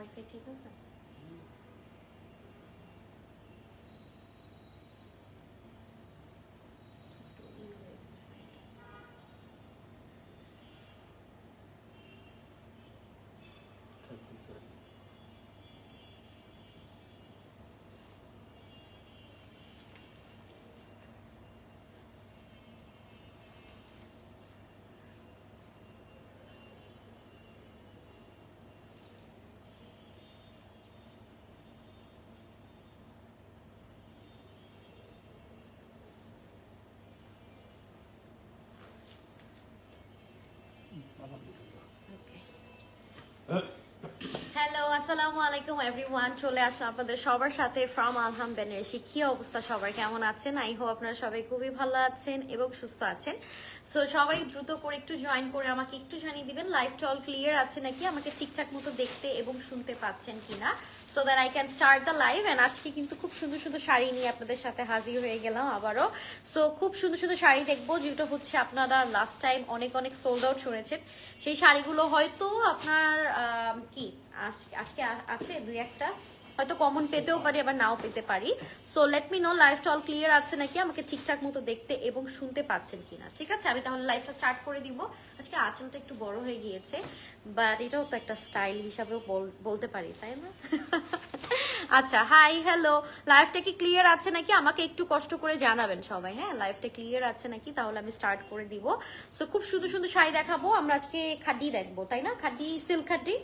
Wifi ঠিক আছে? Hello, আসসালামু আলাইকুম এভরিওয়ান। চলে আসলাম আপনাদের সবার সাথে ফ্রম আলহাম বেনারসি। কি অবস্থা সবার, কেমন আছেন? আই হোপ আপনারা সবাই খুবই ভালো আছেন এবং সুস্থ আছেন। সো সবাই দ্রুত করে একটু জয়েন করে আমাকে একটু জানিয়ে দিবেন লাইভটা অল ক্লিয়ার আছে নাকি, আমাকে ঠিকঠাক মতো দেখতে এবং শুনতে পাচ্ছেন কিনা, so that I can start the live. And আজকে কিন্তু খুব সুন্দর সুন্দর শাড়ি নিয়ে আপনাদের সাথে হাজির হয়ে গেলাম আবারও। সো খুব সুন্দর সুন্দর শাড়ি দেখবো, যেটা হচ্ছে আপনারা লাস্ট টাইম অনেক অনেক সোল্ড আউট শুনেছেন। সেই শাড়িগুলো হয়তো আপনার কি আজকে আছে দুই একটা, হয়তো কমন পেতেও পারি আবার নাও পেতে পারি। সো লেট মি নো লাইভটা অল ক্লিয়ার আছে নাকি, আমাকে ঠিকঠাক মতো দেখতে এবং শুনতে পাচ্ছেন কিনা। ঠিক আছে, আমি তাহলে লাইভটা স্টার্ট করে দিব। আজকে আঁচলটা একটু বড় হয়ে গিয়েছে, বাট এটাও তো একটা স্টাইল হিসাবেও বলতে পারি, তাই না? আচ্ছা, হাই হ্যালো, লাইভটা কি ক্লিয়ার আছে নাকি আমাকে একটু কষ্ট করে জানাবেন সবাই। হ্যাঁ, লাইভটা ক্লিয়ার আছে নাকি, তাহলে আমি স্টার্ট করে দিব। সো খুব সুন্দর সুন্দর শাড়ি দেখাবো আমরা আজকে। খাডি দেখবো, তাই না? খাডি, সিল্ক খাডি,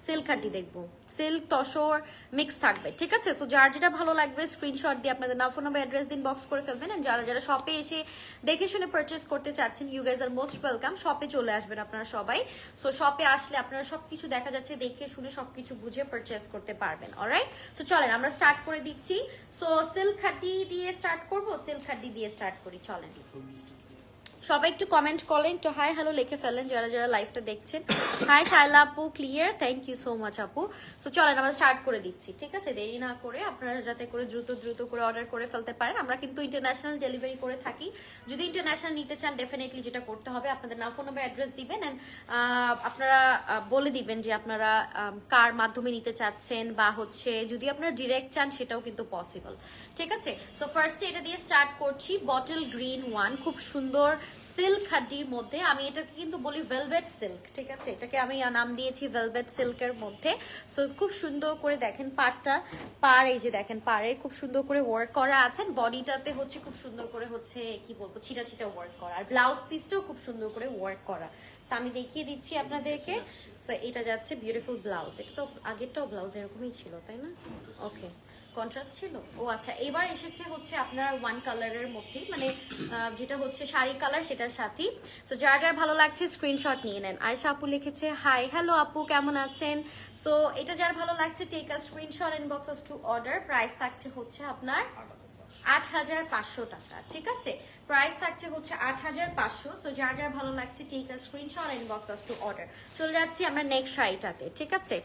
সিল্ক খাডি দেখবো, সিল্ক তসর মিক্স থাকবে। ঠিক আছে, সো যার যেটা ভালো লাগবে স্ক্রিনশট দিয়ে আপনাদের নাম, ফোন নাম্বার, অ্যাড্রেস দিন বক্স করে ফেলবেন। আর যারা যারা শপে এসে দেখে শুনে পারচেস করতে চাচ্ছেন, you guys are most welcome. শপে চলে আসবেন আপনারা সবাই। সো শপে আসলে আপনারা সবকিছু দেখা যাচ্ছে, দেখে শুনে সবকিছু বুঝে পারচেস করতে পারবেন। অলরাইট, সো চলেন আমরা স্টার্ট করে দিচ্ছি। সো সিল্ক খাডি দিয়ে স্টার্ট করবো, সিল্ক খাডি দিয়ে স্টার্ট করি, চলেন। সবাই একটু কমেন্ট করেন, একটু হাই হ্যালো লিখে ফেলেন যারা যারা লাইভটা দেখছেন। হাই শাইলা আপু, clear, thank you so much আপু। সো চলেন আমরা স্টার্ট করে দিচ্ছি। ঠিক আছে, দেরি না করে আপনারা যাতে করে দ্রুত দ্রুত করে অর্ডার করে ফেলতে পারেন। আমরা কিন্তু ইন্টারন্যাশনাল ডেলিভারি করে থাকি। যদি ইন্টারন্যাশনাল নিতে চান, ডেফিনেটলি যেটা করতে হবে আপনাদের নাম, ফোন নাম্বার, অ্যাড্রেস দিবেন। অ্যান্ড আপনারা বলে দিবেন যে আপনারা কার মাধ্যমে নিতে চাচ্ছেন, বা হচ্ছে যদি আপনারা ডিরেক্ট চান সেটাও কিন্তু পসিবল। ঠিক আছে, সো ফার্স্টে এটা দিয়ে স্টার্ট করছি। বটল গ্রিন ওয়ান, খুব সুন্দর সিল্ক খাড্ডির মধ্যে। আমি এটাকে কিন্তু বলি ভেলভেট সিল্ক। ঠিক আছে, এটাকে আমি নাম দিয়েছি ভেলভেট সিল্কের মধ্যে। সো খুব সুন্দর করে দেখেন পাড়টা, পাড় এই যে দেখেন পাড়ের খুব সুন্দর করে ওয়ার্ক করা আছে। বডিটাতে হচ্ছে খুব সুন্দর করে হচ্ছে কি বলবো, ছিটা ছিটা ওয়ার্ক করা। আর ব্লাউজ পিসটাও খুব সুন্দর করে ওয়ার্ক করা। সো আমি দেখিয়ে দিচ্ছি আপনাদেরকে। সো এটা যাচ্ছে বিউটিফুল ব্লাউজ। এটা তো আগেরটাও ব্লাউজ এরকমই ছিল, তাই না? ওকে, কন্ট্রাস্ট ছিল। ও আচ্ছা, এবার এসেছে হচ্ছে আপনার ওয়ান কালারের মধ্যে, মানে যেটা হচ্ছে শাড়ি কালার সেটার সাথেই। সো যার যার ভালো লাগছে স্ক্রিনশট নিয়ে নেন। আয়শা আপু লিখেছে হাই হ্যালো আপু, কেমন আছেন? সো এটা যার ভালো লাগছে take a screenshot, inbox us to order. Price থাকছে হচ্ছে আপনার ৮৫০০ টাকা। ঠিক আছে, প্রাইস থাকছে হচ্ছে ৮৫০০। সো যার যার ভালো লাগছে take a screenshot, inbox us to order. চলে যাচ্ছি আমরা নেক্সট শাড়িটাতে। ঠিক আছে,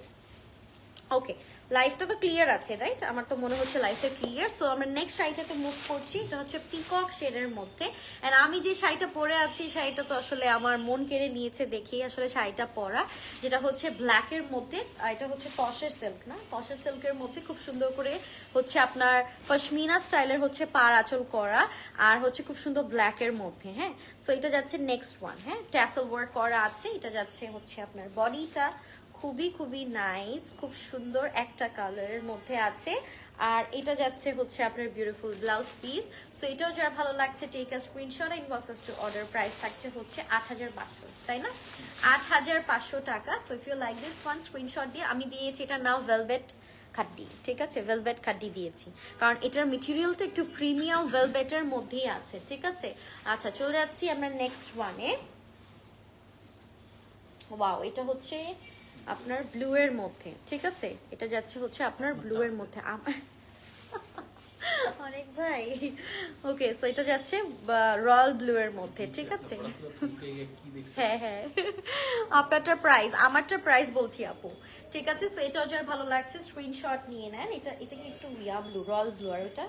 ওকে, লাইফটা তো ক্লিয়ার আছে, রাইট? আমার তো মনে হচ্ছে লাইফটা ক্লিয়ার। সো আমরা নেক্সট শাড়িটাতে মুভ করছি। এটা হচ্ছে পিকক শেডের মধ্যে। অ্যান্ড আমি যে শাড়িটা পরে আছি, শাড়িটা তো আসলে আমার মন কেড়ে নিয়েছে দেখেই আসলে শাড়িটা পরা, যেটা হচ্ছে ব্ল্যাকের মধ্যে। এটা হচ্ছে তসের সিল্ক, না তসের সিল্কের মধ্যে খুব সুন্দর করে হচ্ছে আপনার পশমিনা স্টাইলের হচ্ছে পাড় আঁচল করা, আর হচ্ছে খুব সুন্দর ব্ল্যাকের মধ্যে। হ্যাঁ, সো এটা যাচ্ছে নেক্সট ওয়ান। হ্যাঁ, ট্যাসেল ওয়ার্ক করা আছে। এটা যাচ্ছে হচ্ছে আপনার বডিটা খুবই খুবই নাইস, খুব সুন্দর একটা কালারের মধ্যে আছে। আর এটা যাচ্ছে হচ্ছে আপনার বিউটিফুল ব্লাউজ পিস। সো এটাও যারা ভালো লাগছে take a screenshot, inbox us to order. Price থাকছে হচ্ছে ৮৫০০, তাই না? ৮৫০০ টাকা। So if you like this one, screenshot দিয়ে আমি দিয়েছি এটা নাও ভেলভেট খাড্ডি। ঠিক আছে, ভেলভেট খাড্ডি দিয়েছি, কারণ এটার মেটেরিয়ালটা একটু প্রিমিয়াম ভেলভেটের মধ্যেই আছে। ঠিক আছে, আচ্ছা চলে যাচ্ছি আমরা নেক্সট ওয়ানে। ওয়াও, এটা হচ্ছে আপনার ব্লু এর মধ্যে। ঠিক আছে, এটা যাচ্ছে হচ্ছে আপনার ব্লু এর মধ্যে। আমার অনেক ভাই, ওকে, সো এটা যাচ্ছে রয়্যাল ব্লু এর মধ্যে। ঠিক আছে, হ্যাঁ হ্যাঁ, আপনারটা প্রাইস, আমারটা প্রাইস বলছি আপু। ঠিক আছে, সো এটাও যার ভালো লাগছে স্ক্রিনশট নিয়ে নেন। এটা কি একটু ইয়া ব্লু, রয়্যাল ব্লু, আর ওটা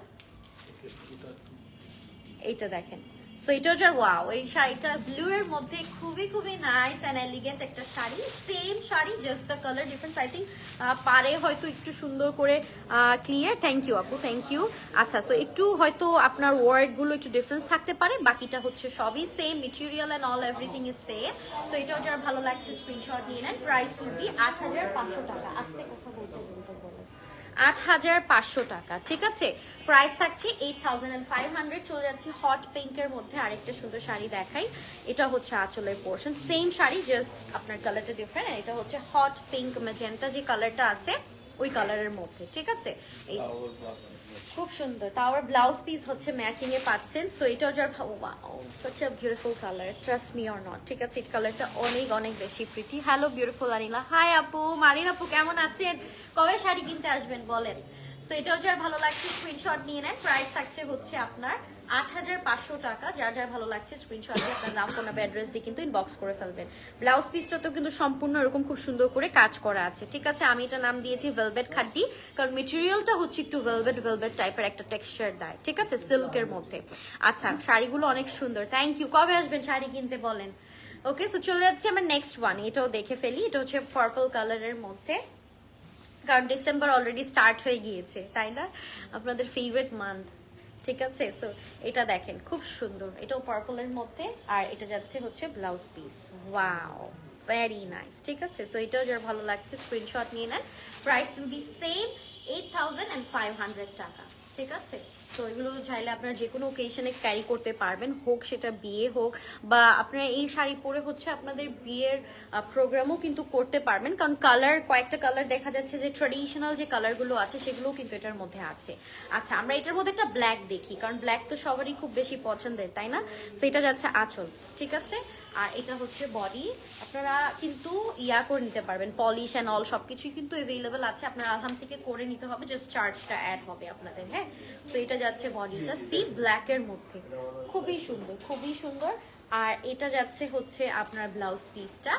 এইটা দেখেন। সো এটা হচ্ছে ওয়াও, এই শাড়িটা ব্লু এর মধ্যে খুবই খুবই নাইস এন্ড এলিগেন্ট একটা sari. Same sari, just the colour difference. I think পারে হয়তো একটু সুন্দর করে ক্লিয়ার। থ্যাংক ইউ আপু, থ্যাংক ইউ। আচ্ছা, সো একটু হয়তো আপনার ওয়ার্ক গুলো একটু ডিফারেন্স থাকতে পারে, বাকিটা হচ্ছে সবই same, material and all everything is same. So এটাও যার ভালো লাগছে স্ক্রিনশট নিয়ে নেন। প্রাইস উইল বি ৮৫০০ টাকা। আস্তে কথা বলতে বলতে বলো, ৮৫০০ টাকা, ঠিক আছে। প্রাইস থাকছে 8500। চলে যাচ্ছে হট পিঙ্কের মধ্যে আরেকটা সুন্দর শাড়ি দেখাই। এটা হচ্ছে আঁচলের পোর্শন, সেম শাড়ি, জাস্ট আপনার কালারটা ডিফারেন্ট। এটা হচ্ছে হট পিঙ্ক ম্যাজেন্টা যে কালারটা আছে ওই কালারের মধ্যে, ঠিক আছে। এই যে খুব সুন্দর টাওয়ার ব্লাউজ পিস হচ্ছে ম্যাচিং এ পাচ্ছেন। সো এটাও যার such a beautiful color, trust me or not, ঠিক আছে। এই কালারটা অনেক অনেক বেশি প্রিটি। হ্যালো বিউটিফুল আনিলা, হাই আপু। মারিন আপু কেমন আছেন? কবে শাড়ি কিনতে আসবেন বলেন। সো এটাও যার ভালো লাগছে স্ক্রিনশট নিয়ে নেন। প্রাইস থাকছে হচ্ছে আপনার ৮৫০০ টাকা। যার যার ভালো লাগছে স্ক্রিনশট দিয়ে আপনার নাম ফোন নাম্বার অ্যাড্রেস দিয়ে কিন্তু ইনবক্স করে ফেলবেন। ব্লাউজ পিসটা তো কিন্তু সম্পূর্ণ এরকম খুব সুন্দর করে কাজ করা আছে, ঠিক আছে। আমি এটা নাম দিয়েছি ভেলভেট খাড্ডি, কারণ মেটেরিয়ালটা হচ্ছে একটু ভেলভেট ভেলভেট টাইপের একটা টেক্সচার দেয়, ঠিক আছে, সিল্কের মধ্যে। আচ্ছা, শাড়িগুলো অনেক সুন্দর, থ্যাংক ইউ। কবে আসবেন শাড়ি কিনতে বলেন। ওকে, সো চলে যাচ্ছে আমার নেক্সট ওয়ান। এটাও দেখে ফেলি। এটা হচ্ছে পার্পল কালারের মধ্যে, কারণ ডিসেম্বর অলরেডি স্টার্ট হয়ে গিয়েছে, তাই না, আপনাদের ফেভারিট মান্থ, ঠিক আছে। সো এটা দেখেন খুব সুন্দর, এটাও পার্পলের মধ্যে, আর এটা যাচ্ছে হচ্ছে blouse piece. Wow, very nice, ঠিক আছে। সো এটাও যার ভালো লাগছে স্ক্রিনশট নিয়ে নেন। প্রাইস উইল বি সেম 8500 টাকা, ঠিক আছে। তো এগুলো চাইলে আপনার যে কোনো ওকেশনে ক্যারি করতে পারবেন, হোক সেটা বিয়ে হোক, বা আপনারা এই শাড়ি পরে হচ্ছে আপনাদের বিয়ের প্রোগ্রামও কিন্তু করতে পারবেন, কারণ কালার, কয়েকটা কালার দেখা যাচ্ছে যে ট্রেডিশনাল যে কালারগুলো আছে সেগুলোও কিন্তু এটার মধ্যে আছে। আচ্ছা, আমরা এটার মধ্যে একটা ব্ল্যাক দেখি, কারণ ব্ল্যাক তো সবারই খুব বেশি পছন্দের, তাই না। সেটা যাচ্ছে আঁচল, ঠিক আছে। আর এটা হচ্ছে বডি। আপনারা কিন্তু ইয়া করে নিতে পারবেন, পলিশ অ্যান্ড অল সবকিছুই কিন্তু অ্যাভেলেবেল আছে। আপনার আলহাম থেকে করে নিতে হবে, জাস্ট চার্জটা অ্যাড হবে আপনাদের, হ্যাঁ। সো এটা যাচ্ছে বডিটা সি ব্ল্যাকের মধ্যে, খুবই সুন্দর, খুবই সুন্দর। আর এটা যাচ্ছে হচ্ছে আপনার ব্লাউজ পিসটা,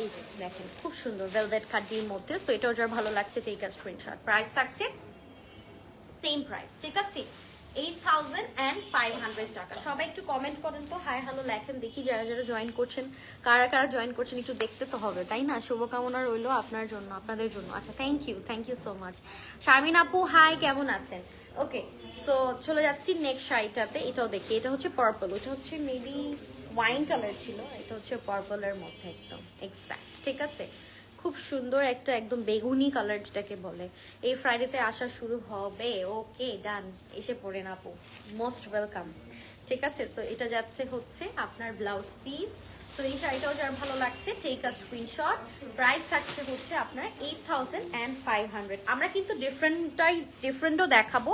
এই যে দেখেন খুব সুন্দর ভেলভেট খাড্ডির মধ্যে। সো এটাও যার ভালো লাগছে টেক আ স্ক্রিনশট। প্রাইস থাকছে সেম প্রাইস, ঠিক আছে, 8500 টাকা। সবাই একটু কমেন্ট করেন তো, হাই হ্যালো লেখেন, দেখি যারা যারা জয়েন করছেন, কারা কারা জয়েন করছেন একটু দেখতে তো হবে, তাই না। শুভকামনা রইলো আপনার জন্য, আপনাদের জন্য। আচ্ছা, thank you so much. Sharmin আপু হাই, কেমন আছেন। ওকে, সো চলে যাচ্ছি নেক্সট শাড়িটাতে। এটাও দেখি, এটা হচ্ছে পার্পল, ওটা হচ্ছে মেবি ওয়াইন কালার ছিল, এটা হচ্ছে পার্পলের মধ্যে একদম এক্স্যাক্ট, ঠিক আছে। খুব সুন্দর একটা একদম বেগুনি কালার যেটাকে বলে। এই ফ্রাইডেতে আসা শুরু হবে। ওকে, ডান, এসে পড়েন আপু, মোস্ট ওয়েলকাম, ঠিক আছে। সো এটা যাচ্ছে হচ্ছে আপনার ব্লাউজ পিস। সো এই শাড়িটাও যার ভালো লাগছে টেক আ স্ক্রিনশট। প্রাইস থাকছে হচ্ছে আপনার 8500। আমরা কিন্তু ডিফারেন্টও দেখাবো,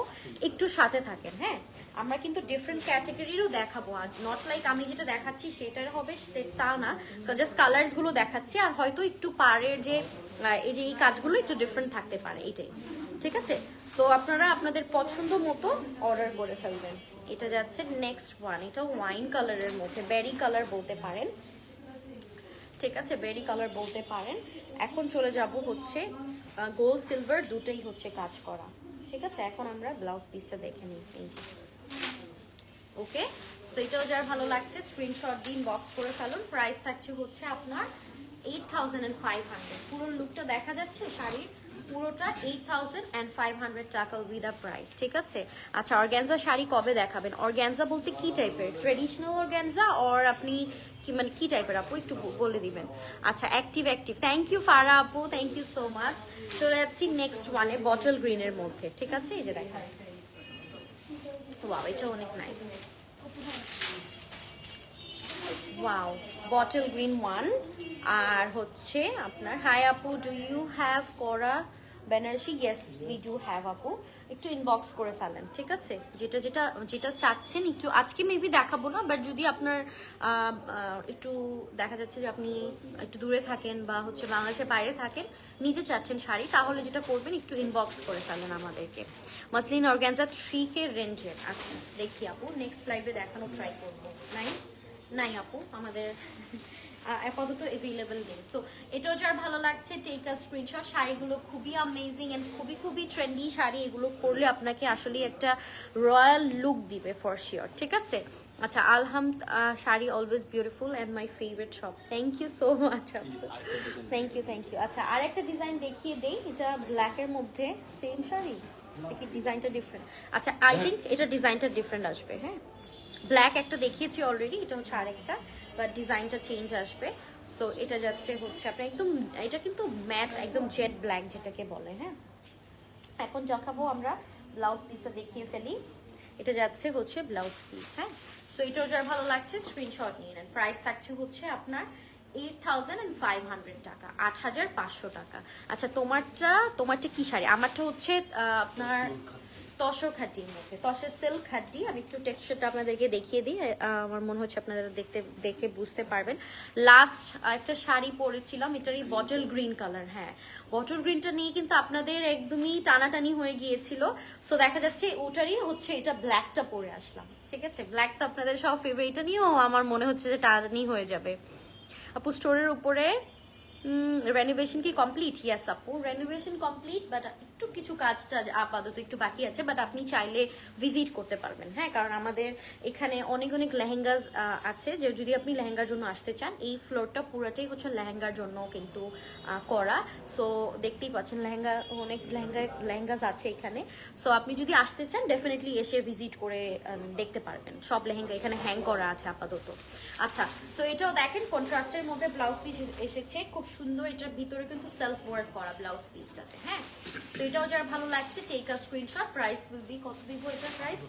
একটু সাথে থাকেন, হ্যাঁ। আমরা কিন্তু ডিফারেন্ট ক্যাটাগরিরও দেখাবো, আর নট লাইক আমি যেটা দেখাচ্ছি সেটার হবে তা না, জাস্ট কালার্স গুলো দেখাচ্ছি। আর হয়তো একটু পাড়ের যে এই যে এই কাজগুলো একটু ডিফারেন্ট থাকতে পারে, এটাই, ঠিক আছে। সো আপনারা আপনাদের পছন্দ মতো অর্ডার করে ফেলবেন। এটা যাচ্ছে নেক্সট ওয়ান। এটা ওয়াইন কালারের মধ্যে, বেরি কালার বলতে পারেন, ঠিক আছে, বেরি কালার বলতে পারেন। এখন চলে যাব হচ্ছে গোল্ড সিলভার দুটোই হচ্ছে কাজ করা, ঠিক আছে। এখন আমরা ব্লাউজ পিসটা দেখে নিই, এই যে ওকে। সো এটাও যার ভালো লাগছে স্ক্রিনশট দিন, বক্স করে ফেলুন। প্রাইস থাকছে হচ্ছে আপনার 8500। পুরো লুকটা দেখা যাচ্ছে শাড়ির, পুরোটা 8500 টাকা উইথ আ প্রাইস, ঠিক আছে। আচ্ছা, অর্গ্যানজা শাড়ি কবে দেখাবেন। অর্গ্যানজা বলতে কি টাইপের, ট্রেডিশনাল অর্গ্যানজা অর আপনি কি মানে কি টাইপের আপু, একটু বলে দিবেন। আচ্ছা, অ্যাক্টিভ, থ্যাংক ইউ ফারা আপু, থ্যাংক ইউ সো মাচ। চলে যাচ্ছি নেক্সট ওয়ানে, বটল গ্রিনের মধ্যে, ঠিক আছে। এই যে দেখা, ওয়াও, এটা অনেক nice. Wow, bottle green one. আর হচ্ছে আপনার, হাই আপু, ডু ইউ হ্যাভ করা Benarasi. Yes we do have আপু, একটু ইনবক্স করে ফেলেন, ঠিক আছে। যেটা যেটা যেটা চাচ্ছেন একটু, আজকে মেবি দেখাবো না, বাট যদি আপনার একটু দেখা যাচ্ছে যে আপনি একটু দূরে থাকেন বা হচ্ছে বাংলাদেশের বাইরে থাকেন, নিতে চাচ্ছেন শাড়ি, তাহলে যেটা করবেন একটু ইনবক্স করে ফেলেন আমাদেরকে। মাসলিন অর্গ্যানজা 3K রেঞ্জের। আচ্ছা, দেখি আপু নেক্সট লাইভে দেখানো ট্রাই করবো। নাই আপু, আমাদের আপাতত অ্যাভেলেবেল নেই। সো এটাও যার ভালো লাগছে টেক আ স্ক্রিনশট। শাড়িগুলো খুবই অ্যামেজিং অ্যান্ড খুবই খুবই ট্রেন্ডি শাড়ি, এগুলো পরলে আপনাকে আসলে একটা রয়্যাল লুক দিবে ফর শিওর, ঠিক আছে? আচ্ছা, আলহাম sari always beautiful and my favourite shop. Thank you so much, thank you thank you. আচ্ছা, আর একটা ডিজাইন দেখিয়ে দেই, এটা ব্ল্যাকের মধ্যে সেম শাড়ি, দেখি ডিজাইনটা ডিফারেন্ট। আচ্ছা, আই থিঙ্ক এটা ডিজাইনটা ডিফারেন্ট আসবে। হ্যাঁ, ব্ল্যাক একটা দেখিয়েছি অলরেডি, এটা হচ্ছে আরেকটা, বাট ডিজাইনটা চেঞ্জ আসবে। সো এটা যাচ্ছে হচ্ছে আপনার একদম, এটা কিন্তু ম্যাট একদম জেড ব্ল্যাক যেটাকে বলে। হ্যাঁ, এখন দেখাবো আমরা ব্লাউজ পিসটা দেখিয়ে ফেলি। এটা যাচ্ছে হচ্ছে ব্লাউজ পিস। হ্যাঁ, সো এটাও যার ভালো লাগছে স্ক্রিনশট নিয়ে নেন। প্রাইস থাকছে হচ্ছে আপনার 8500 টাকা, 8500 টাকা। আচ্ছা, তোমারটা কি শাড়ি? আমারটা হচ্ছে আপনার তসর খাটির মধ্যে, তসর সিল্ক খাটি। আমি একটু টেক্সচারটা আপনাদেরকে দেখিয়ে দিই, আমার মনে হচ্ছে আপনারা দেখে বুঝতে পারবেন। লাস্ট একটা শাড়ি পরেছিলাম, এটারই বটল গ্রিন কালার। হ্যাঁ, বটল গ্রিনটা নিয়ে কিন্তু আপনাদের একদমই টানাটানি হয়ে গিয়েছিল। সো দেখা যাচ্ছে ওটারই হচ্ছে এটা ব্ল্যাকটা পরে আসলাম, ঠিক আছে? ব্ল্যাক তো আপনাদের সব ফেভারিট, এটা নিয়েও আমার মনে হচ্ছে যে টানাটানি হয়ে যাবে। আপু স্টোরের উপরে রেনোভেশন কি কমপ্লিট? ইয়েস আপু, রেনোভেশন কমপ্লিট, বাট একটু কিছু কাজটা আপাতত একটু বাকি আছে, বাট আপনি চাইলে ভিজিট করতে পারবেন। হ্যাঁ, কারণ আমাদের এখানে অনেক অনেক লেহেঙ্গাস আছে, যে যদি আপনি লেহেঙ্গার জন্য আসতে চান, এই ফ্লোরটা পুরোটাই হচ্ছে লেহেঙ্গার জন্য কিন্তু করা। সো দেখতেই পাচ্ছেন অনেক লেহেঙ্গাস আছে এখানে। সো আপনি যদি আসতে চান ডেফিনেটলি এসে ভিজিট করে দেখতে পারবেন। সব লেহেঙ্গা এখানে হ্যাং করা আছে আপাতত। আচ্ছা, সো এটাও দেখেন কন্ট্রাস্টের মধ্যে ব্লাউজ পিস এসেছে, খুব সুন্দর। এটার ভিতরে কিন্তু সেলফ ওয়ার্ক করা ব্লাউজ পিসটাতে। হ্যাঁ, তো এটাও যার ভালো লাগছে take a screenshot. Price will be, কত দিব এটা প্রাইস?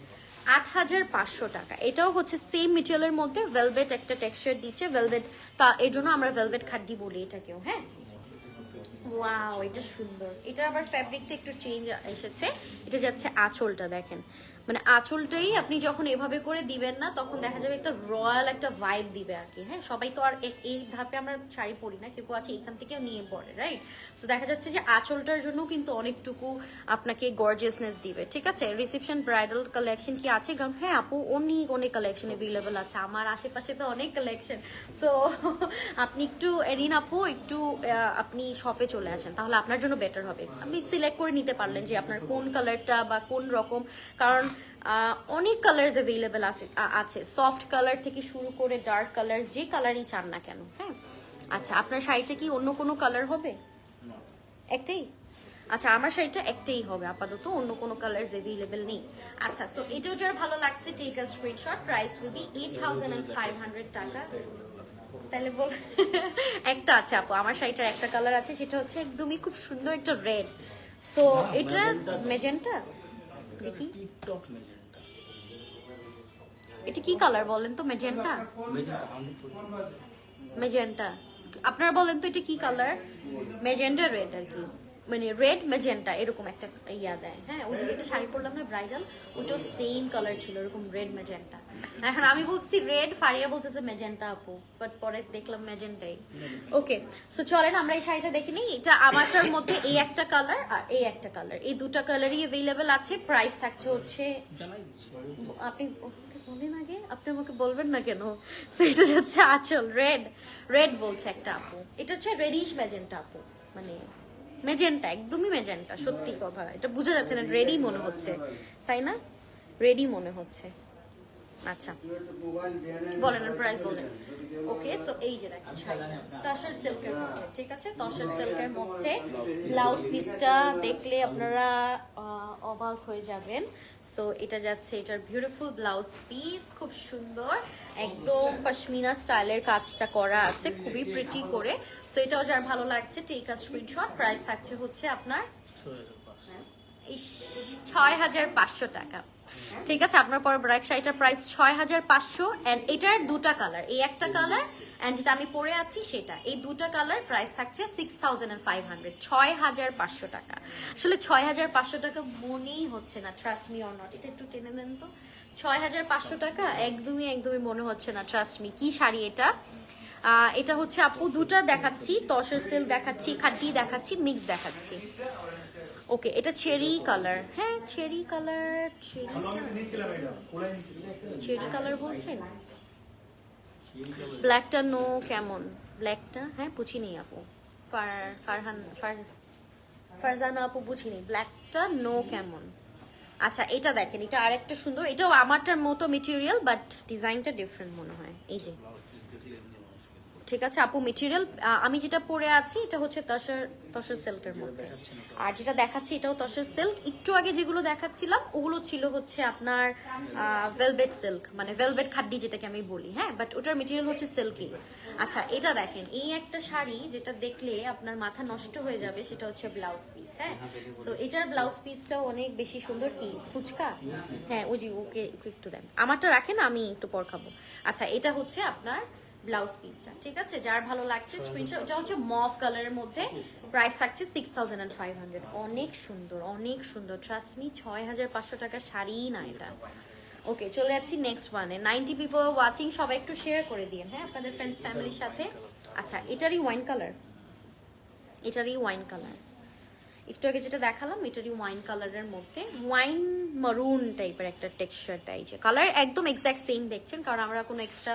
8500 টাকা। এটাও হচ্ছে সেম মেটেরিয়ালের মধ্যে ভেলভেট একটা টেক্সচার দিচ্ছে, ভেলভেট, তা এর জন্য আমরা ভেলভেট খাড্ডি বলি এটাকেও। হ্যাঁ, ওয়াও, এটা সুন্দর। এটা আবার ফ্যাব্রিকটা একটু চেঞ্জ এসেছে। এটা যাচ্ছে আঁচলটা দেখেন, মানে আঁচলটাই আপনি যখন এভাবে করে দিবেন না, তখন দেখা যাবে একটা রয়্যাল একটা ভাইব দিবে আর কি। হ্যাঁ, সবাই তো আর এই ধাপে আমরা শাড়ি পরি না, কেউ আছে এখান থেকেও নিয়ে পড়ে, রাইট? সো দেখা যাচ্ছে যে আঁচলটার জন্য কিন্তু অনেকটুকু আপনাকে গর্জিয়াসনেস দিবে, ঠিক আছে? রিসেপশন ব্রাইডাল কালেকশন কি আছে? কারণ হ্যাঁ আপু, অনেক কালেকশন অ্যাভেলেবল আছে আমার আশেপাশে, তো অনেক কালেকশন। সো আপনি একটু এরিন আপু, একটু আপনি শপে চলে আসেন, তাহলে আপনার জন্য বেটার হবে। আপনি সিলেক্ট করে নিতে পারলেন যে আপনার কোন কালারটা বা কোন রকম, কারণ অনেক কালার্স অ্যাভেলেবেল আছে, সফট কালার থেকে শুরু করে ডার্ক কালার, যে কালারই চান না কেন। হ্যাঁ, আচ্ছা, আপনার শাড়িটা কি অন্য কোনো কালার হবে? একটাই? আচ্ছা, আমার শাড়িটা একটাই হবে আপাতত, অন্য কোনো কালার্স অ্যাভেলেবেল নেই। আচ্ছা, সো এটাও যার ভালো লাগছে take a screenshot. Price will be 8500 টাকা। তাহলে বল একটা আছে আপু, আমার শাড়িটার একটা কালার আছে, সেটা হচ্ছে একদমই খুব সুন্দর একটা রেড। সো এটা মেজেন্টা, দেখি এটা কি কালার বলেন তো? মেজেন্টা, মেজেন্টা আপনারা বলেন তো এটা কি কালার? মেজেন্টা রেড আর কি, মানে রেড মেজেন্টা এরকম একটা ইয়া দেয়। হ্যাঁ, ওই দিকে একটা শাড়ি পরলাম না ব্রাইডাল, ওটাও সেম কালার ছিল, এরকম রেড মেজেন্টা। এখন আমি বলছি রেড, ফারিয়া বলতেছে মেজেন্টা আপু, বাট পরে দেখলাম মেজেন্টাই। ওকে, সো চলেন আমরা এই শাড়িটা দেখে নিই। এটা আমারটার মধ্যে এই একটা কালার আর এই একটা কালার, এই দুটা কালারই অ্যাভেলেবেল আছে। প্রাইস থাকছে হচ্ছে, আপনি বলেন আগে, আপনি আমাকে বলবেন না কেন? সো এটা হচ্ছে আঁচল, রেড বলছে একটা আপু, এটা হচ্ছে রেডিশ মেজেন্টা আপু, মানে মেজেন্টা, একদমই মেজেন্টা। সত্যি কথা, এটা বোঝা যাচ্ছে না, রেডি মনে হচ্ছে, তাই না? রেডি মনে হচ্ছে। আচ্ছা, বলেন প্রাইস বলেন। ওকে, সো এই যে দেখেন শাড়িটা তসর সিল্কের মধ্যে, ঠিক আছে? তসর সিল্কের মধ্যে ব্লাউজ পিসটা দেখলে আপনারা অবাক হয়ে যাবেন। সো এটা যাচ্ছে, এটার বিউটিফুল ব্লাউজ পিস, খুব সুন্দর, একদম পশমিনা স্টাইলের কাজটা করা আছে, খুবই প্রিটি করে। সো এটাও যার ভালো লাগছে টেক আ স্ক্রিনশট। প্রাইস থাকছে হচ্ছে আপনার 6500 টাকা, ঠিক আছে? আপনার পরে ব্ল্যাক শাড়িটার প্রাইস 6500, এন্ড এটার দুটা কালার, এই একটা কালার এন্ড যেটা আমি পরে আছি সেটা, এই দুটা কালার প্রাইস থাকছে 6500, 6500 টাকা। আসলে 6500 টাকা মনেই হচ্ছে না, ট্রাস্ট মি অর নট। এটা একটু টেনে দেন তো, 6500 টাকা একদমই মনে হচ্ছে না, ট্রাস্ট মি। কি শাড়ি এটা? এটা হচ্ছে আপু দুটা দেখাচ্ছি, তসর সিল্ক দেখাচ্ছি, খাটি দেখাচ্ছি, মিক্স দেখাচ্ছি। ওকে, এটা চেরি কালার। হ্যাঁ, চেরি কালার, চেরি কালার বলছেন? ব্ল্যাকটা নো, কেমন ব্ল্যাকটা হ্যাঁ বুঝিনি আপু, ফারজানা আপু বুঝিনি ব্ল্যাকটা নো কেমন। আচ্ছা এটা দেখেন, এটা আরেকটা সুন্দর, এটাও আমারটার মতো মেটেরিয়াল বাট ডিজাইনটা ডিফারেন্ট মনে হয়। এই যে ঠিক আছে আপু, মেটেরিয়াল আমি যেটা পরে আছি এটা হচ্ছে তসর সিল্কের মধ্যে, আর যেটা দেখাচ্ছি এটাও তসর সিল্ক। একটু আগে যেগুলো দেখাচ্ছিলাম ওগুলো ছিল হচ্ছে আপনার ভেলভেট সিল্ক, মানে ভেলভেট খাড্ডি যেটাকে আমি বলি, হ্যাঁ, বাট ওটার মেটেরিয়াল হচ্ছে সিল্কি। আচ্ছা এটা দেখেন, এই একটা শাড়ি যেটা দেখলে আপনার মাথা নষ্ট হয়ে যাবে, সেটা হচ্ছে ব্লাউজ পিস, হ্যাঁ। সো এটার ব্লাউজ পিসটাও অনেক বেশি সুন্দর। কি ফুচকা, হ্যাঁ ও জি, ওকে একটু দেন, আমারটা রাখেন আমি একটু পর খাবো। আচ্ছা এটা হচ্ছে আপনার ব্লাউজ পিসটা, ঠিক আছে, যার ভালো লাগছে স্ক্রিনশট। এটা হচ্ছে মভ কালারের মধ্যে, প্রাইস থাকছে 6500। অনেক সুন্দর, অনেক সুন্দর, ট্রাস্ট মি, 6500 টাকার শাড়ি না এটা। ওকে চলে যাচ্ছি নেক্সট ওয়ানে। 90 পিপল ওয়াচিং, সবাই একটু শেয়ার করে দিন, হ্যাঁ, আপনাদের ফ্রেন্ডস ফ্যামিলির সাথে। আচ্ছা এটারই ওয়াইন কালার, এটারই ওয়াইন কালার, একটু আগে যেটা দেখালাম এটারই ওয়াইন কালারের মধ্যে ওয়াইন মারুন টাইপের একটা টেক্সচার দেয়, যে কালার একদম এক্স্যাক্ট সেম দেখছেন, কারণ আমরা কোনো এক্সট্রা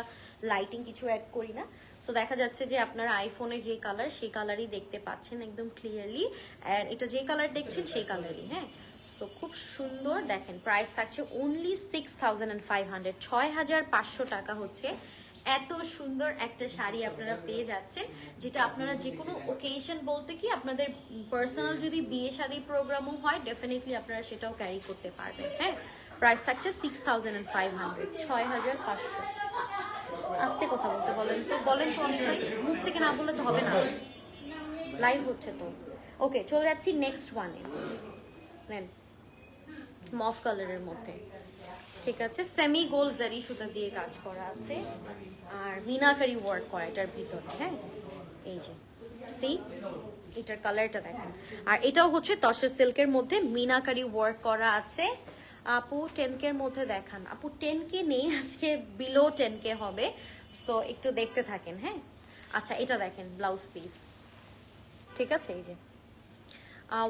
লাইটিং কিছু অ্যাড করি না। সো দেখা যাচ্ছে যে আপনার আইফোনে যে কালার সেই কালারই দেখতে পাচ্ছেন একদম ক্লিয়ারলি, আর এটা যে কালার দেখছেন সেই কালারই, হ্যাঁ। সো খুব সুন্দর, দেখেন প্রাইস থাকছে অনলি 6500, 6500 টাকা হচ্ছে এত সুন্দর একটা শাড়ি আপনারা পেয়ে যাচ্ছেন, যেটা আপনারা যে কোনো ওকেশন বলতে কি আপনাদের পার্সোনাল যদি বিয়ে শাদী প্রোগ্রামও হয় ডেফিনেটলি আপনারা সেটাও ক্যারি করতে পারবেন, হ্যাঁ। প্রাইস থাকছে 6500, 6500। আস্তে কথা বলতে বলেন তো, বলেন তো অনেক ভাই, মুখ থেকে না বললে তো হবে না, লাইভ হচ্ছে তো। ওকে চলে যাচ্ছি নেক্সট ওয়ানে, নেন মফ কালারের মধ্যে, ঠিক আছে, সেমি গোল জারি সুতা দিয়ে কাজ করা আছে, আর মিনাকারি ওয়ার্ক করা এটার ভিতরে, হ্যাঁ। এই যে সি এটার কালারটা দেখেন, আর এটাও হচ্ছে তসর সিল্কের মধ্যে মিনাকারি ওয়ার্ক করা আছে। আপু 10K এর মধ্যে দেখান, আপু 10K নেই আজকে, বিলো 10K হবে, সো একটু দেখতে থাকেন, হ্যাঁ। আচ্ছা এটা দেখেন ব্লাউজ পিস, ঠিক আছে, এই যে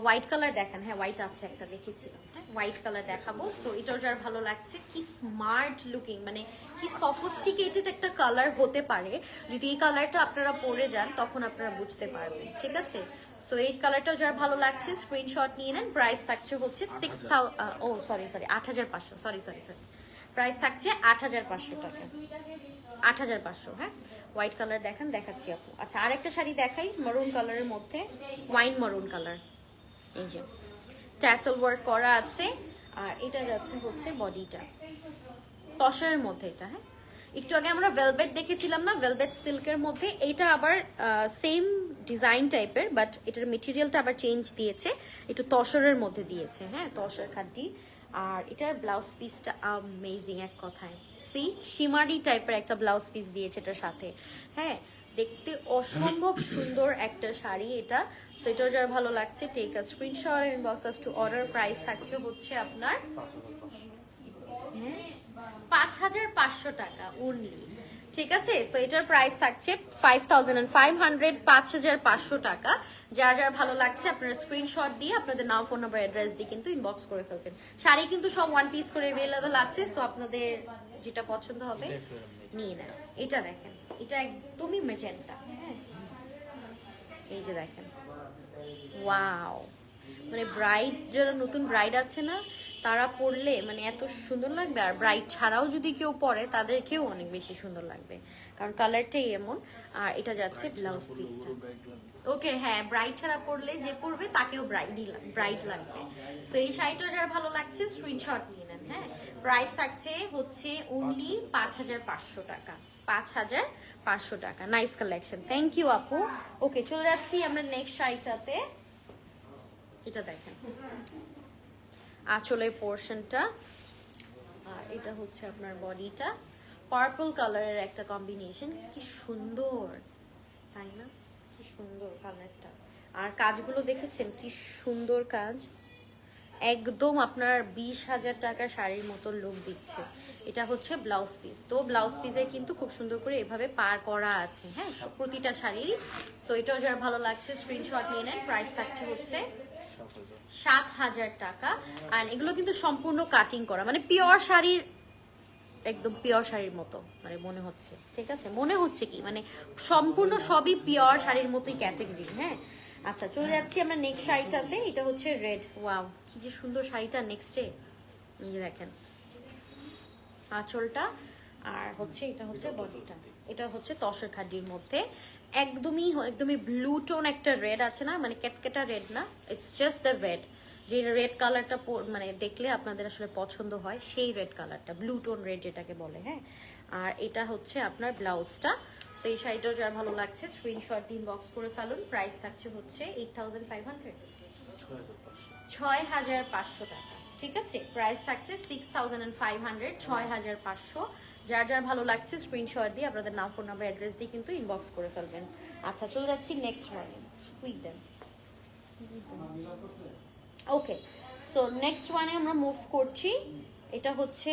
হোয়াইট কালার দেখেন, হ্যাঁ হোয়াইট আছে একটা দেখেছিলাম, হ্যাঁ হোয়াইট কালার দেখাবো। সো এটাও যার ভালো লাগছে, কি স্মার্ট লুকিং, মানে কি সফিস্টিকেটেড একটা কালার হতে পারে, যদি এই কালারটা আপনারা পরে যান তখন আপনারা বুঝতে পারবেন, ঠিক আছে। সো এই কালারটাও যার ভালো লাগছে স্ক্রিনশট নিয়ে নেন। প্রাইস থাকছে হচ্ছে 8500, সরি, প্রাইস থাকছে 8500 টাকা, 8500, হ্যাঁ। হোয়াইট কালার দেখেন, দেখাচ্ছি আপু। আচ্ছা আরেকটা শাড়ি দেখাই মারুন কালারের মধ্যে, ওয়াইন মারুন কালার, এই যে ট্যাসেল ওয়ার্ক করা আছে, আর এটা যাচ্ছে হচ্ছে বডিটা তসরের মধ্যে, এটা হ্যাঁ। একটু আগে আমরা ভেলভেট দেখেছিলাম না, ভেলভেট সিল্কের মধ্যে, এইটা আবার সেম ডিজাইন টাইপের, বাট এটার মেটেরিয়ালটা আবার চেঞ্জ দিয়েছে, একটু তসরের মধ্যে দিয়েছে, হ্যাঁ তসর খাড্ডি। আর এটার ব্লাউজ পিসটা অ্যামেজিং এক কথায়, সি শিমারি টাইপের একটা ব্লাউজ পিস দিয়েছে এটার সাথে, হ্যাঁ দেখতে অসম্ভব সুন্দর একটা শাড়ি এটা। সো এটাও যার ভালো লাগছে take a screenshot and inbox us to order. Price থাকছে হচ্ছে আপনার 5500 টাকা অনলি, ঠিক আছে। সো এটার প্রাইস থাকছে 5500, 5500 টাকা। যার যার ভালো লাগছে আপনারা স্ক্রিনশট দিয়ে আপনাদের নাম, ফোন নাম্বার, অ্যাড্রেস দিয়ে কিন্তু ইনবক্স করে ফেলবেন। শাড়ি কিন্তু সব ওয়ান পিস করে অ্যাভেলেবেল আছে, সো আপনাদের যেটা পছন্দ হবে নিয়ে নেন। এটা দেখেন, এটা একদমই মেজেন্টা, হ্যাঁ এই যে দেখেন, ওয়াও, মানে ব্রাইড যারা নতুন ব্রাইড আছে না তারা পরলে মানে এত সুন্দর লাগবে, আর ব্রাইড ছাড়াও যদি কেউ পরে তাদেরকেও অনেক বেশি সুন্দর লাগবে, কারণ কালারটাই এমন। আর এটা যাচ্ছে ব্লাউজ পিসটা, ওকে হ্যাঁ ব্রাইড ছাড়া পরলে যে পরবে তাকেও ব্রাইড লাগবে। সো এই শাড়িটা যারা ভালো লাগছে স্ক্রিনশট নিয়ে নেন, হ্যাঁ। প্রাইস থাকছে হচ্ছে অনলি 5500 টাকা, 5500 টাকা। নাইস কালেকশন, থ্যাংক ইউ আপু। ওকে চলে যাচ্ছি আমরা নেক্সট শাড়িটাতে, এটা দেখেন আঁচলের পোর্শনটা, আর এটা হচ্ছে আপনার বডিটা, পার্পল কালারের একটা কম্বিনেশন, কি সুন্দর তাই না, কি সুন্দর কালারটা। আর কাজগুলো দেখেছেন কি সুন্দর কাজ, একদম আপনার 20,000 টাকার শাড়ির মতো লুক দিচ্ছে। এটা হচ্ছে ব্লাউজ পিস, তো ব্লাউজ পিসে কিন্তু খুব সুন্দর করে এভাবে পার করা আছে, হ্যাঁ প্রতিটা শাড়ি। সো এটাও যার ভালো লাগছে স্ক্রিনশট নিয়ে নেন। প্রাইস থাকছে হচ্ছে 7000 টাকা। আর এগুলো কিন্তু সম্পূর্ণ কাটিং করা, মানে পিওর শাড়ির একদম পিওর শাড়ির মতো মানে মনে হচ্ছে, ঠিক আছে? মনে হচ্ছে কি মানে সম্পূর্ণ সবই পিওর শাড়ির মতোই ক্যাটাগরি। হ্যাঁ, আচ্ছা চলে যাচ্ছি আমরা নেক্সট শাড়িটাতে। এটা হচ্ছে রেড। ওয়াও, কি যে সুন্দর শাড়িটা। নেক্সটে এই যে দেখেন আঁচলটা, আর হচ্ছে এটা হচ্ছে বডিটা। এটা হচ্ছে তসর খাডির মধ্যে একদমই ব্লু টোন একটা রেড আছে না, মানে ক্যাটকেটা রেড না, ইটস জাস্ট দ্য রেড। যে রেড কালারটা মানে দেখলে আপনাদের আসলে পছন্দ হয় সেই রেড কালারটা, ব্লু টোন রেড যেটাকে বলে। হ্যাঁ, আর এটা হচ্ছে আপনার ব্লাউজটা। তো এই শাড়িটাও যার ভালো লাগছে স্ক্রিনশট দিন, বক্স করে ফেলুন। প্রাইস থাকছে হচ্ছে 8500, 6500 টাকা। ঠিক আছে, প্রাইস থাকছে 6500, 6500। যার যার ভালো লাগছে স্ক্রিনশট দিয়ে আপনাদের নাম, ফোন নাম্বার, অ্যাড্রেস দিয়ে কিন্তু ইনবক্স করে ফেলবেন। আচ্ছা চলে যাচ্ছি নেক্সট ওয়ানে। কুইক দেন। ওকে, সো নেক্সট ওয়ানে আমরা মুভ করছি। এটা হচ্ছে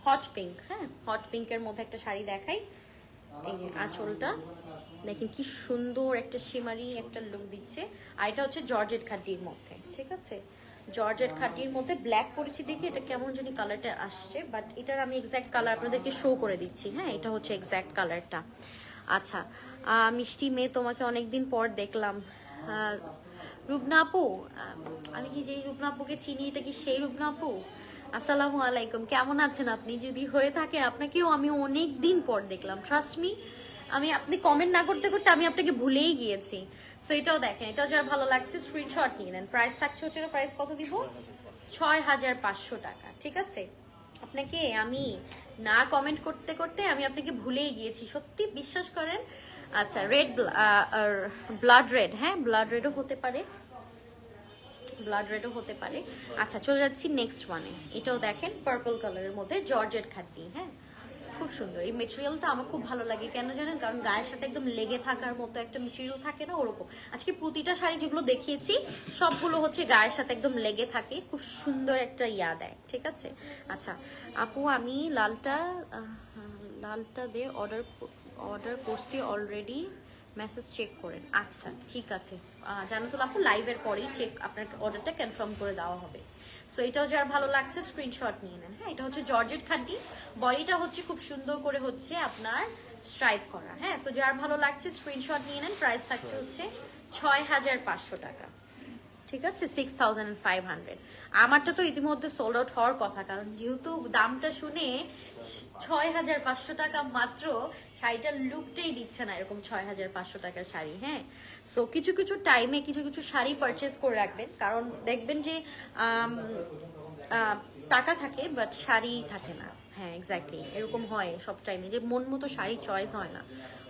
হট পিঙ্ক। হ্যাঁ, হট পিঙ্কের মধ্যে একটা শাড়ি দেখাই। এই যে আঁচলটা দেখেন কি সুন্দর একটা শিমারি একটা লুক দিচ্ছে। আর এটা হচ্ছে জর্জেট খাটির মধ্যে। ঠিক আছে, জর্জেট খাটির মধ্যে ব্ল্যাক পরেছি দেখে এটা কেমন জানি কালারটা আসছে, বাট এটার আমি এক্স্যাক্ট কালার আপনাদেরকে শো করে দিচ্ছি। হ্যাঁ, এটা হচ্ছে এক্স্যাক্ট কালারটা। আচ্ছা, মিষ্টি মেয়ে তোমাকে অনেকদিন পর দেখলাম। রুবনা আপু, আমি কি যেই রুবনা আপুকে চিনি এটা কি সেই রুবনা আপু? আসসালামু আলাইকুম, কেমন আছেন আপনি? যদি হয়ে থাকে আপনাকেও আমি অনেক দিন পর দেখলাম, ট্রাস্ট মি। আপনি কমেন্ট না করতে করতে আমি আপনাকে ভুলেই গিয়েছি। সো এটাও দেখেন, এটাও যার ভালো লাগছে স্ক্রিনশট নিয়ে নেন। প্রাইস থাকছে হচ্ছে, প্রাইস কত দিব? 6500 টাকা। ঠিক আছে, আপনাকে আমি না কমেন্ট করতে করতে আমি আপনাকে ভুলেই গিয়েছি, সত্যি বিশ্বাস করেন। আচ্ছা, রেড ব্লাড রেড। হ্যাঁ, ব্লাড রেডও হতে পারে, ব্লাড রেডও হতে পারে। আচ্ছা চলে যাচ্ছি নেক্সট ওয়ানে। এটাও দেখেন পার্পল কালারের মধ্যে জর্জেট খাটনি। হ্যাঁ, খুব সুন্দর। এই মেটেরিয়ালটা আমার খুব ভালো লাগে, কেন জানেন? কারণ গায়ের সাথে একদম লেগে থাকার মতো একটা মেটেরিয়াল থাকে না, ওরকম। আজকে প্রতিটা শাড়ি যেগুলো দেখিয়েছি সবগুলো হচ্ছে গায়ের সাথে একদম লেগে থাকে, খুব সুন্দর একটা ইয়া দেয়। ঠিক আছে, আচ্ছা আপু আমি লালটা দিয়ে অর্ডার করছি অলরেডি, মেসেজ চেক করেন। আচ্ছা ঠিক আছে, জানাতুল আপু লাইভের পরেই চেক আপনার অর্ডারটা কনফার্ম করে দেওয়া হবে। সো এটাও যার ভালো লাগছে স্ক্রিনশট নিয়ে নেন। হ্যাঁ, এটা হচ্ছে জর্জেট খাড্ডি, বডিটা হচ্ছে খুব সুন্দর করে হচ্ছে আপনার স্ট্রাইপ করা। হ্যাঁ, সো যার ভালো লাগছে স্ক্রিনশট নিয়ে নেন। প্রাইস থাকছে হচ্ছে 6500 টাকা। ঠিক আছে, 6500। আমারটা তো ইতিমধ্যে সোল্ড আউট হওয়ার কথা, কারণ যেহেতু দামটা শুনে 6500 টাকা মাত্র, শাড়িটার লুকটাই দিচ্ছে না এরকম 6500 টাকার শাড়ি। হ্যাঁ, সো কিছু কিছু টাইমে কিছু কিছু শাড়ি পারচেস করে রাখবেন, কারণ দেখবেন যে টাকা থাকে বাট শাড়ি থাকে না। হ্যাঁ এক্স্যাক্টলি, এরকম হয় সব টাইমে, যে মন মতো শাড়ি চয়েস হয় না,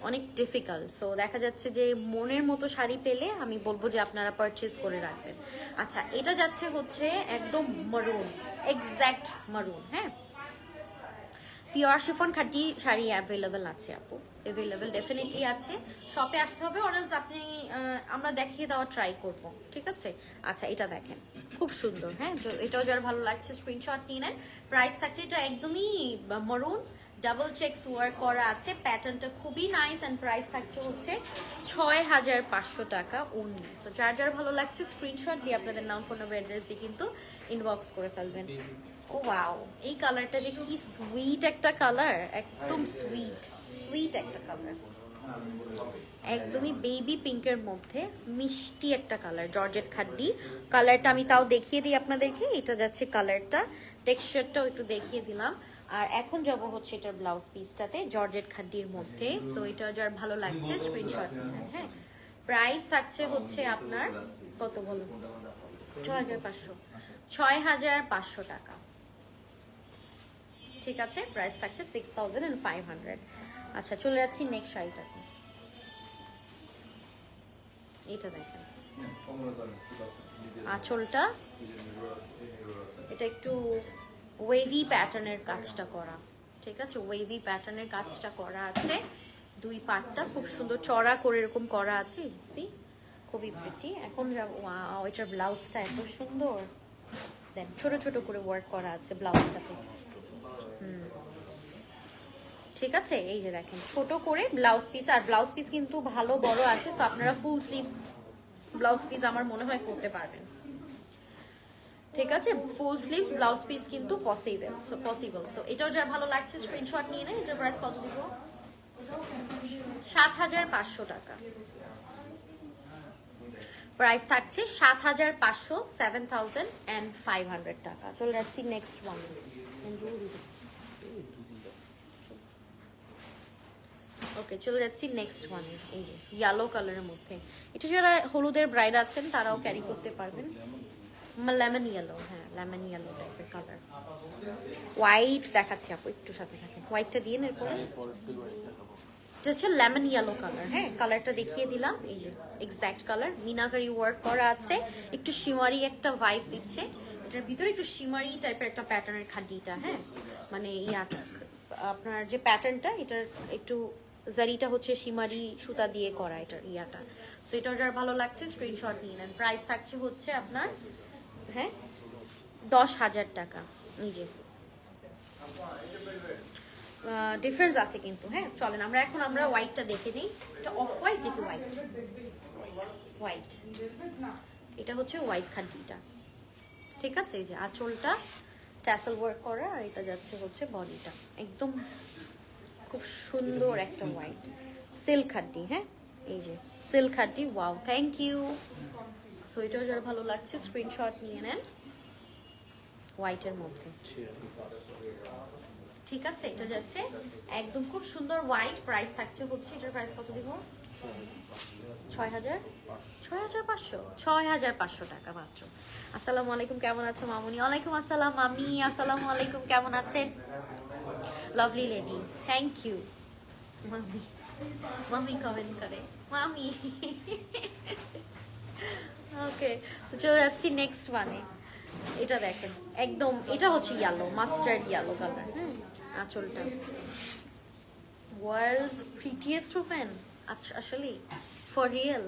অনেক ডিফিকাল্ট। সো দেখা যাচ্ছে যে মনের মতো শাড়ি পেলে আমি বলবো যে আপনারা পারচেস করে রাখবেন। আচ্ছা, এটা যাচ্ছে হচ্ছে একদম মারুন, এক্স্যাক্ট মারুন। হ্যাঁ, পিওর শিফন খাঁটি শাড়ি অ্যাভেলেবেল আছে আপু, অ্যাভেলেবেল ডেফিনেটলি আছে। শপে আসতে হবে, অরেলস আপনি আমরা দেখিয়ে দেওয়া ট্রাই করব। ঠিক আছে, আচ্ছা এটা দেখেন খুব সুন্দর। হ্যাঁ, এটাও যারা ভালো লাগছে স্ক্রিনশট নিয়ে নেন। প্রাইস থাকছে, এটা একদমই মারুন, ডাবল চেকস ওয়ার্ক করা আছে, প্যাটার্নটা খুবই নাইস। অ্যান্ড প্রাইস থাকছে হচ্ছে 6500 টাকা অনলি। সো যার যার ভালো লাগছে স্ক্রিনশট দিয়ে আপনাদের নাম, ফোন নাম্বার, অ্যাড্রেস দিয়ে কিন্তু ইনবক্স করে ফেলবেন। ও ওয়াও, এই কালারটা যে কি সুইট একটা কালার, একদম সুইট সুইট একটা কালার, একদমই বেবি পিঙ্কের মধ্যে মিষ্টি একটা কালার, জর্জেট খাড্ডি কালারটা। আমি তাও দেখিয়ে দিই আপনাদেরকে, এটা যাচ্ছে কালারটা, টেক্সচারটাও একটু দেখিয়ে দিলাম। আর এখন যাব হচ্ছে এটার ব্লাউজ পিসটাতে, জর্জেট খাড্ডির মধ্যে। সো এটা যার ভালো লাগছে স্ক্রিনশট নেবেন। হ্যাঁ, প্রাইস থাকছে হচ্ছে আপনার কত বলুন? 6500, 6500 টাকা। ঠিক আছে, প্রাইস থাকছে 6500। আচ্ছা চলে যাচ্ছি নেক্সট শাড়িটাতে। এটা দেখেন আঁচলটা, এটা একটু ওয়েভি প্যাটার্নের কাজটা করা। ঠিক আছে, ওয়েভি প্যাটার্নের কাজটা করা আছে, দুই পাটটা খুব সুন্দর চড়া করে এরকম করা আছে। সি, খুবই প্রিটি। এখন যাবো, ওয়াও এটার ব্লাউজটা এত সুন্দর, দেন ছোট ছোট করে ওয়ার্ক করা আছে ব্লাউজটাতে। ঠিক আছে, এই যে দেখেন ছোট করে ব্লাউজ পিস, আর ব্লাউজ পিস কিন্তু ভালো বড় আছে। সো আপনারা ফুল স্লিভস ব্লাউজ পিস আমার মনে হয় করতে পারবেন। ঠিক আছে, ফুল স্লিভ ব্লাউজ পিস কিন্তু পসিবল। সো এটাও যার ভালো লাগছে স্ক্রিনশট নিয়ে নেন। এটার প্রাইস কত দিব? ৭,৫০০ টাকা প্রাইস থাকছে। ৭,৫০০, 7,500 টাকা। চলে যাচ্ছি নেক্সট ওয়ান। ওকে, চলে যাচ্ছি নেক্সট ওয়ান। এই যে ইয়েলো কালারের মধ্যে, এটা যারা হলুদের ব্রাইড আছেন তারাও ক্যারি করতে পারবেন। লেমন ইয়েলো, হ্যাঁ লেমন ইয়েলো টাইপের কালার। হোয়াইট দেখাচ্ছি আপু, একটু সাথে থাকেন। হোয়াইটটা দিয়ে এরপরে এটা হচ্ছে লেমন ইয়েলো কালার। হ্যাঁ, কালারটা দেখিয়ে দিলাম। এই যে এক্স্যাক্ট কালার, মিনাকারি ওয়ার্ক করা আছে, একটু শিমারি একটা ভাইব দিচ্ছে। এটার ভিতরে একটু শিমারি টাইপের একটা প্যাটার্নের খাডিটা। হ্যাঁ, মানে আপনার যে প্যাটার্নটা, এটার একটু জারিটা হচ্ছে শিমারি সুতা দিয়ে করা এটার ইয়াটা। সো এটা যার ভালো লাগছে স্ক্রিনশট নিয়ে নেন। প্রাইস থাকছে হচ্ছে আপনার, হ্যাঁ, 10,000 টাকা। নিজে ডিফারেন্স আছে কিন্তু। হ্যাঁ, চলেন আমরা হোয়াইটটা দেখে নিই। এটা অফ হোয়াইট নাকি হোয়াইট? হোয়াইট, এটা হচ্ছে হোয়াইট খাদ্যিটা। ঠিক আছে, এই যে আঁচলটা ট্যাসেল ওয়ার্ক করা, আর এটা যাচ্ছে হচ্ছে বডিটা একদম খুব সুন্দর একটা হোয়াইট সিল্ক খাদ্যি। হ্যাঁ, এই যে silk khadi. Wow, thank you. So এটাও যারা ভালো লাগছে স্ক্রিনশট নিয়ে নেন। হোয়াইটের মধ্যে, ঠিক আছে, এটা যাচ্ছে একদম খুব সুন্দর হোয়াইট। প্রাইস থাকছে হচ্ছে, এটার প্রাইস কত দিব? 6,500 টাকা মাত্র। আসসালামু আলাইকুম, কেমন আছো মামুনি? ওয়ালাইকুম আসসালাম মামি, আসসালামু আলাইকুম, কেমন আছেন? Lovely lady, thank you. মামি মামি কমেন্ট করে মামি। ওকে, সো চলে যাচ্ছি নেক্সট ওয়ানে। এটা দেখেন একদম, এটা হচ্ছে ইয়েলো, মাস্টার্ড ইয়েলো কালার। আঁচলটা ওয়ার্ল্ডস প্রিটিয়েস্ট ওপেন, আসলে ফর রিয়েল।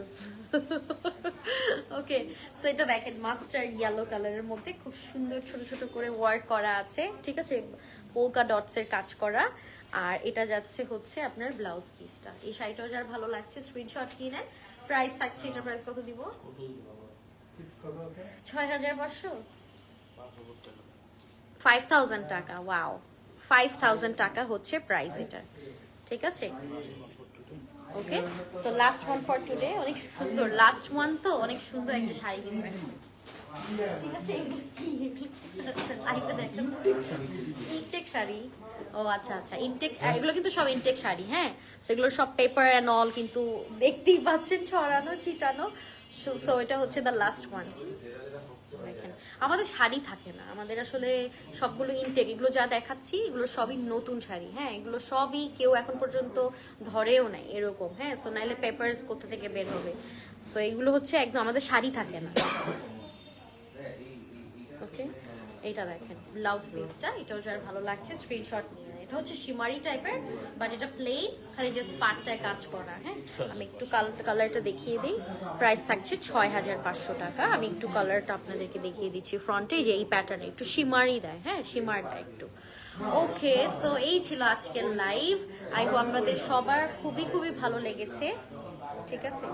ওকে, সো এটা দেখেন মাস্টার্ড ইয়েলো কালারের মধ্যে খুব সুন্দর ছোট ছোট করে ওয়ার্ক করা আছে। ঠিক আছে, পোলকা ডটস এর কাজ করা। আর এটা যাচ্ছে হচ্ছে আপনার ব্লাউজ পিসটা। এই শাড়িটাও যার ভালো লাগছে স্ক্রিনশট নিয়ে নেন। প্রাইস থাকছে, এটার প্রাইস কত দিব? 6,500, 5,000 টাকা। ওয়াও, 5,000 টাকা হচ্ছে প্রাইস এটা। ঠিক আছে, okay. So last one for today. অনেক সুন্দর লাস্ট ওয়ান, তো অনেক সুন্দর একটা শাড়ি কিনবে। ঠিক আছে, ইনটেক শাড়ি। ও আচ্ছা আচ্ছা, ইনটেক, এগুলো কিন্তু সব ইনটেক শাড়ি। হ্যাঁ, সেগুলো সব পেপার অ্যান্ড অল, কিন্তু দেখতেই পাচ্ছেন ছড়ানো ছিটানো। সো এটা হচ্ছে দ্য লাস্ট ওয়ান। দেখেন, আমাদের শাড়ি থাকে না, আমাদের আসলে সবগুলো ইনটেক। এগুলো যা দেখাচ্ছি এগুলো সবই নতুন শাড়ি। হ্যাঁ, এগুলো সবই কেউ এখন পর্যন্ত ধরেও নাই এরকম। হ্যাঁ, সো নাইলে পেপারস কোথা থেকে বের হবে। সো এগুলো হচ্ছে একদম আমাদের শাড়ি থাকে না। ওকে, এইটা দেখেন ব্লাউজ পিসটা, এটাও যার ভালো লাগছে স্ক্রিনশট নিয়ে নেন। এটা হচ্ছে শিমারি টাইপের, বাট এটা প্লেন, খালি জাস্ট পাটটায় কাজ করা। হ্যাঁ, আমি একটু কালারটা দেখিয়ে দিই। প্রাইস থাকছে 6,500 টাকা। আমি একটু কালারটা আপনাদেরকে দেখিয়ে দিচ্ছি। ফ্রন্টে যে এই প্যাটার্নে একটু শিমারি দেয়, হ্যাঁ শিমার দেয় একটু। ওকে, সো এই ছিল আজকের লাইভ। আই হোপ আপনাদের সবার খুবই খুবই ভালো লেগেছে। ঠিক আছে,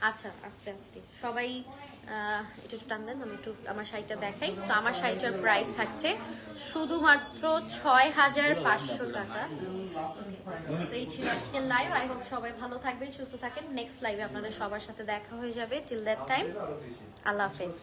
আচ্ছা আস্তে আস্তে সবাই এটা একটু টান দেন, আমি একটু আমার শাড়িটা দেখাই। তো আমার শাড়িটার প্রাইস থাকছে শুধুমাত্র 6,500 টাকা। এই ছিল আজকের লাইভ। আই হোপ সবাই ভালো থাকবেন, সুস্থ থাকেন। নেক্সট লাইভে আপনাদের সবার সাথে দেখা হয়ে যাবে। টিল দ্যাট টাইম, আল্লাহ হাফেজ।